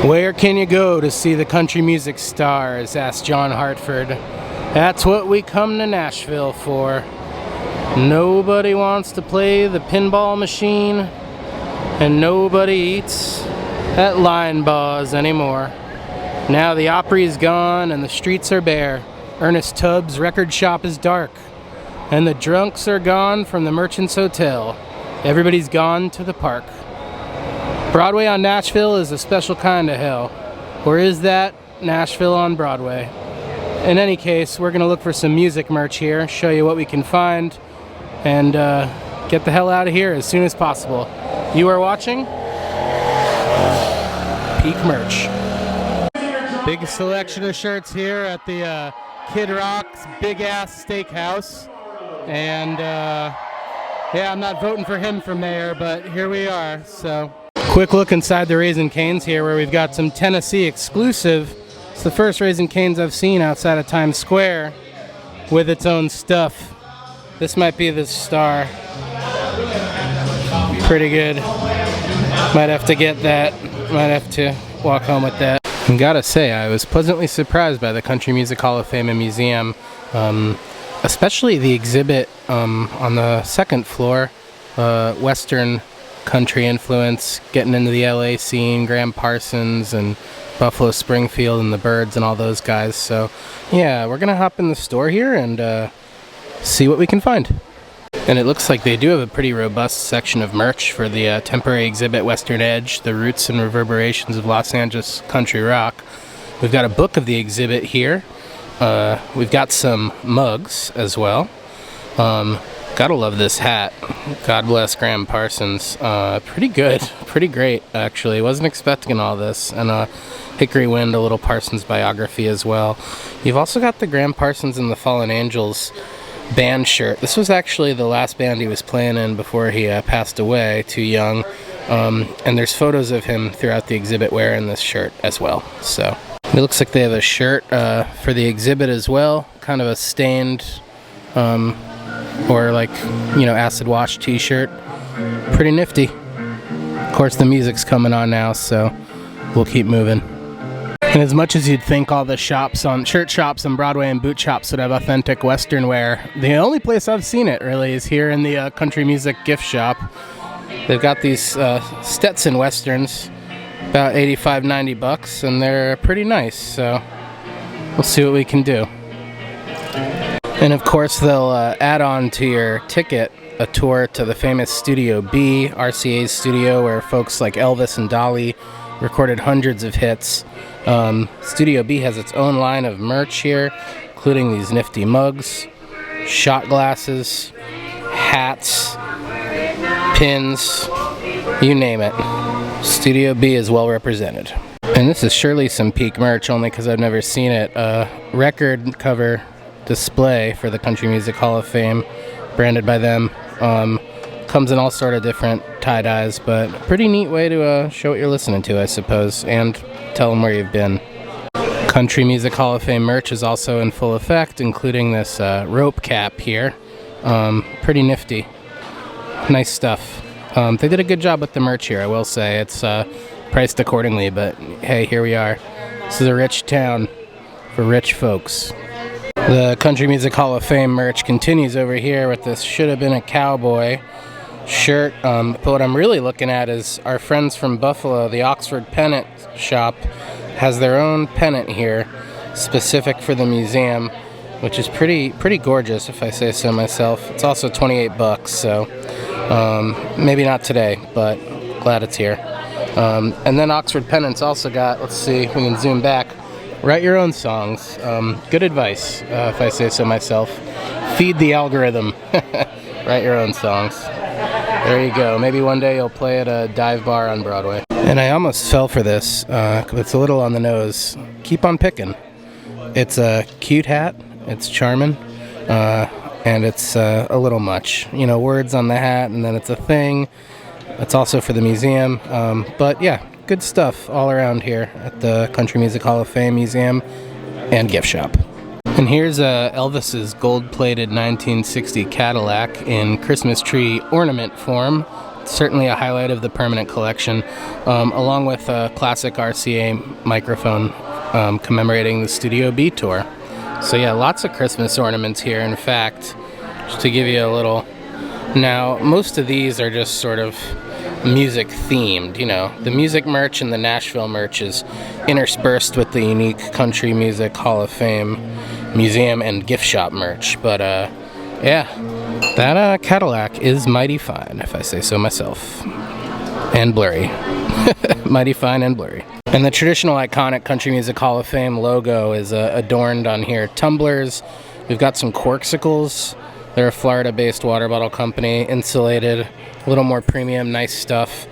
Where can you go to see the country music stars? Asked John Hartford. That's what we come to Nashville for. Nobody wants to play the pinball machine, and nobody eats at Lion Bars anymore. Now the Opry's gone and the streets are bare. Ernest Tubbs' record shop is dark, and the drunks are gone from the Merchant's Hotel. Everybody's gone to the park. Broadway on Nashville is a special kind of hell. Or is that Nashville on Broadway? In any case, we're going to look for some music merch here, show you what we can find, and get the hell out of here as soon as possible. You are watching Peak Merch. Big selection of shirts here at the Kid Rock's Big Ass Steakhouse. And yeah, I'm not voting for him for mayor, but here we are. So, quick look inside the Raising Cane's here, where we've got some Tennessee exclusive. It's the first Raising Cane's I've seen outside of Times Square with its own stuff. This might be the star. Pretty good. Might have to get that. Might have to walk home with that. And gotta say, I was pleasantly surprised by the Country Music Hall of Fame and Museum, especially the exhibit on the second floor, Western country influence, getting into the LA scene, Graham Parsons and Buffalo Springfield and the Byrds and all those guys. So yeah, we're gonna hop in the store here and see what we can find. And it looks like they do have a pretty robust section of merch for the temporary exhibit Western Edge, the roots and reverberations of Los Angeles country rock. We've got a book of the exhibit here. We've got some mugs as well. Gotta love this hat. God bless Graham Parsons. Pretty good, pretty great actually. Wasn't expecting all this. And Hickory Wind, a little Parsons biography as well. You've also got the Graham Parsons and the Fallen Angels band shirt. This was actually the last band he was playing in before he passed away, too young. And there's photos of him throughout the exhibit wearing this shirt as well. So it looks like they have a shirt for the exhibit as well, kind of a stained or like, you know, acid wash t-shirt. Pretty nifty. Of course the music's coming on now, so we'll keep moving. And as much as you'd think all the shops on shirt shops on Broadway and boot shops would have authentic Western wear, the only place I've seen it really is here in the country music gift shop. They've got these Stetson Westerns, about $85-90, and they're pretty nice. So we'll see what we can do. And of course they'll add on to your ticket a tour to the famous Studio B, RCA's studio, where folks like Elvis and Dolly recorded hundreds of hits. Studio B has its own line of merch here, including these nifty mugs, shot glasses, hats, pins, you name it. Studio B is well represented. And this is surely some Peak merch, only because I've never seen it. Record cover display for the Country Music Hall of Fame, branded by them. Comes in all sort of different tie-dyes, but pretty neat way to show what you're listening to, I suppose, and tell them where you've been. Country Music Hall of Fame merch is also in full effect, including this rope cap here. Pretty nifty. Nice stuff. They did a good job with the merch here, I will say. It's priced accordingly, but hey, here we are. This is a rich town for rich folks. The Country Music Hall of Fame merch continues over here with this Should Have Been a Cowboy shirt. But what I'm really looking at is our friends from Buffalo, the Oxford Pennant shop, has their own pennant here, specific for the museum, which is pretty gorgeous, if I say so myself. It's also $28, so maybe not today, but glad it's here. And then Oxford Pennant's also got, let's see if we can zoom back, write your own songs. Good advice, if I say so myself. Feed the algorithm. Write your own songs. There you go. Maybe one day you'll play at a dive bar on Broadway. And I almost fell for this. It's a little on the nose. Keep on picking. It's a cute hat. It's charming. And it's a little much. You know, words on the hat, and then it's a thing. It's also for the museum. But yeah, good stuff all around here at the Country Music Hall of Fame Museum and gift shop. And here's Elvis's gold-plated 1960 Cadillac in Christmas tree ornament form. certainly a highlight of the permanent collection, along with a classic RCA microphone commemorating the Studio B tour. So yeah, lots of Christmas ornaments here. In fact, just to give you a little, now most of these are just sort of music themed, you know. The music merch and the Nashville merch is interspersed with the unique Country Music Hall of Fame museum and gift shop merch. But yeah, that Cadillac is mighty fine, if I say so myself. And blurry. Mighty fine and blurry. And the traditional iconic Country Music Hall of Fame logo is adorned on here. Tumblers. We've got some Corksicles. They're a Florida-based water bottle company, insulated, a little more premium, nice stuff.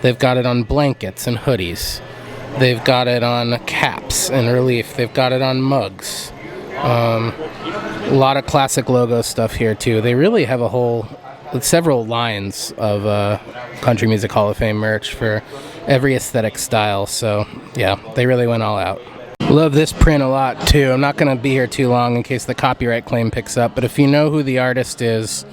They've got it on blankets and hoodies. They've got it on caps in relief. They've got it on mugs. A lot of classic logo stuff here too. They really have several lines of Country Music Hall of Fame merch for every aesthetic style. So yeah, they really went all out. Love this print a lot too. I'm not going to be here too long in case the copyright claim picks up, but if you know who the artist is,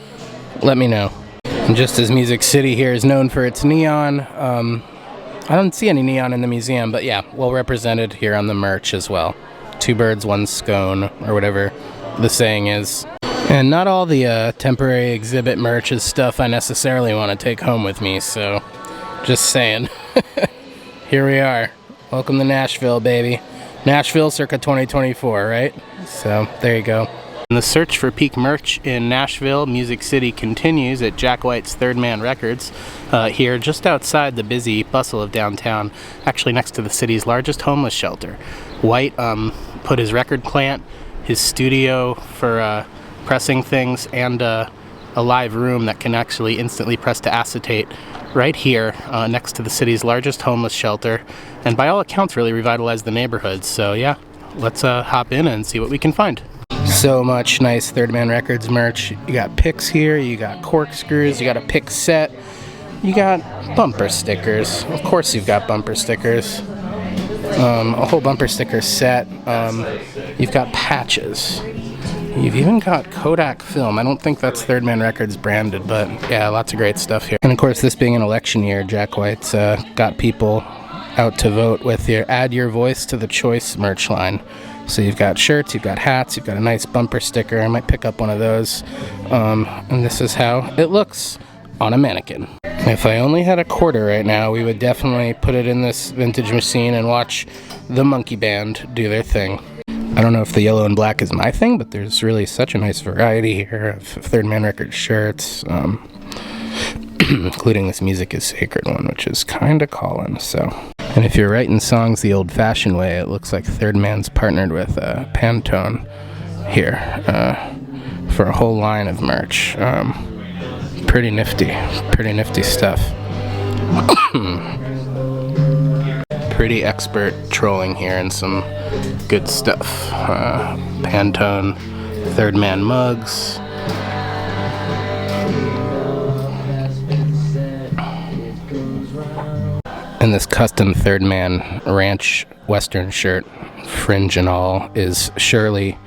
let me know. And just as Music City here is known for its neon, I don't see any neon in the museum, but yeah, well represented here on the merch as well. 2 birds, 1 scone, or whatever the saying is. And not all the temporary exhibit merch is stuff I necessarily want to take home with me, so just saying. Here we are. Welcome to Nashville, baby. Nashville circa 2024, right? So there you go. And the search for peak merch in Nashville, Music City continues at Jack White's Third Man Records, here just outside the busy bustle of downtown, actually next to the city's largest homeless shelter. White put his record plant, his studio for pressing things, and a live room that can actually instantly press to acetate right here next to the city's largest homeless shelter, and by all accounts really revitalized the neighborhood. So yeah, let's hop in and see what we can find. So much nice Third Man Records merch. You got picks here, you got corkscrews, you got a pick set, you got bumper stickers. Of course you've got bumper stickers. A whole bumper sticker set. You've got patches. You've even got Kodak film. I don't think that's Third Man Records branded, but yeah, lots of great stuff here. And of course, this being an election year, Jack White's got people out to vote with your Add Your Voice to the Choice merch line. So you've got shirts, you've got hats, you've got a nice bumper sticker. I might pick up one of those. And this is how it looks on a mannequin. If I only had a quarter right now, we would definitely put it in this vintage machine and watch the Monkey Band do their thing. I don't know if the yellow and black is my thing, but there's really such a nice variety here of Third Man Records shirts, including this Music is Sacred one, which is kind of calling, so. And if you're writing songs the old-fashioned way, it looks like Third Man's partnered with Pantone here for a whole line of merch. Pretty nifty stuff. Pretty expert trolling here and some good stuff. Pantone Third Man mugs. And this custom Third Man ranch western shirt, fringe and all, is surely,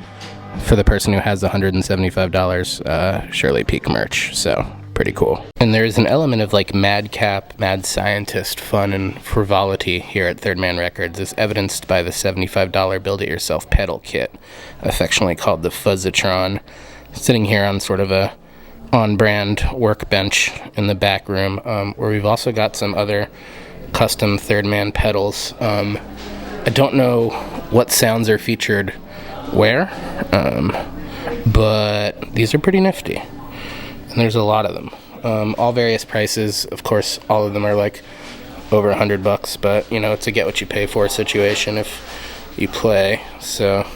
for the person who has $175, surely peak merch. So pretty cool. And there's an element of like madcap, mad scientist fun and frivolity here at Third Man Records, as evidenced by the $75 build-it-yourself pedal kit, affectionately called the Fuzzatron, sitting here on sort of a on-brand workbench in the back room, where we've also got some other custom Third Man pedals. I don't know what sounds are featured where, but these are pretty nifty. And there's a lot of them, all various prices. Of course, all of them are like over $100, but you know, it's a get what you pay for situation if you play. So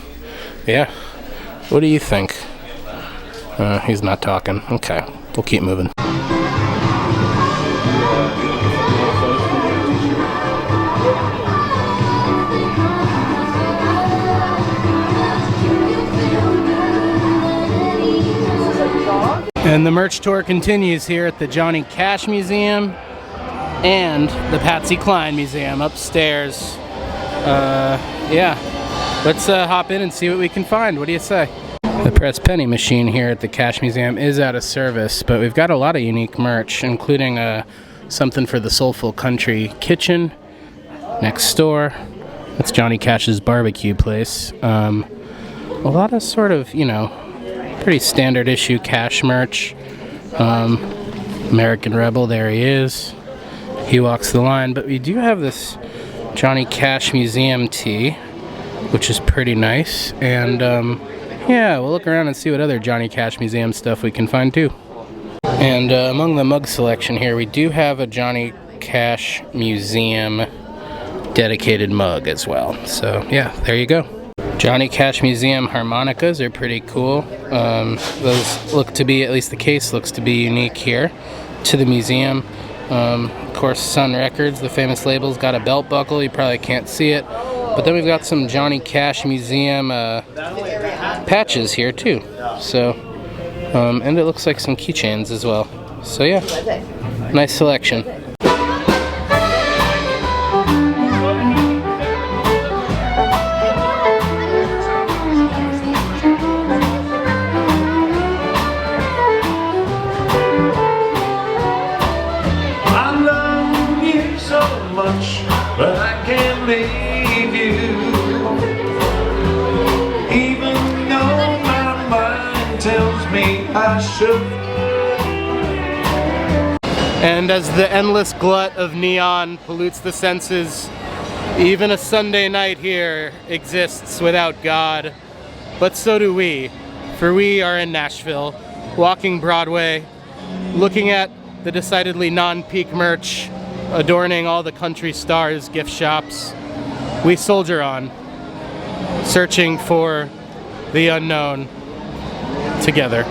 yeah, what do you think? He's not talking. Okay, we'll keep moving. And the merch tour continues here at the Johnny Cash Museum and the Patsy Cline Museum upstairs. Yeah, let's hop in and see what we can find. What do you say? The press penny machine here at the Cash Museum is out of service, but we've got a lot of unique merch, including something for the Soulful Country Kitchen next door. That's Johnny Cash's barbecue place. A lot of sort of, you know, pretty standard issue Cash merch. American Rebel, there he is. He walks the line, but we do have this Johnny Cash Museum tee, which is pretty nice. And yeah, we'll look around and see what other Johnny Cash Museum stuff we can find too. And among the mug selection here, we do have a Johnny Cash Museum dedicated mug as well. So yeah, there you go. Johnny Cash Museum harmonicas are pretty cool. Those look to be, at least the case looks to be unique here to the museum. Of course, Sun Records, the famous label's got a belt buckle. You probably can't see it. But then we've got some Johnny Cash Museum patches here too. So, and it looks like some keychains as well. So yeah, nice selection. But I can't leave you, even though my mind tells me I should. And as the endless glut of neon pollutes the senses, even a Sunday night here exists without God. But so do we, for we are in Nashville, walking Broadway, looking at the decidedly non-peak merch adorning all the country stars' gift shops. We soldier on, searching for the unknown together.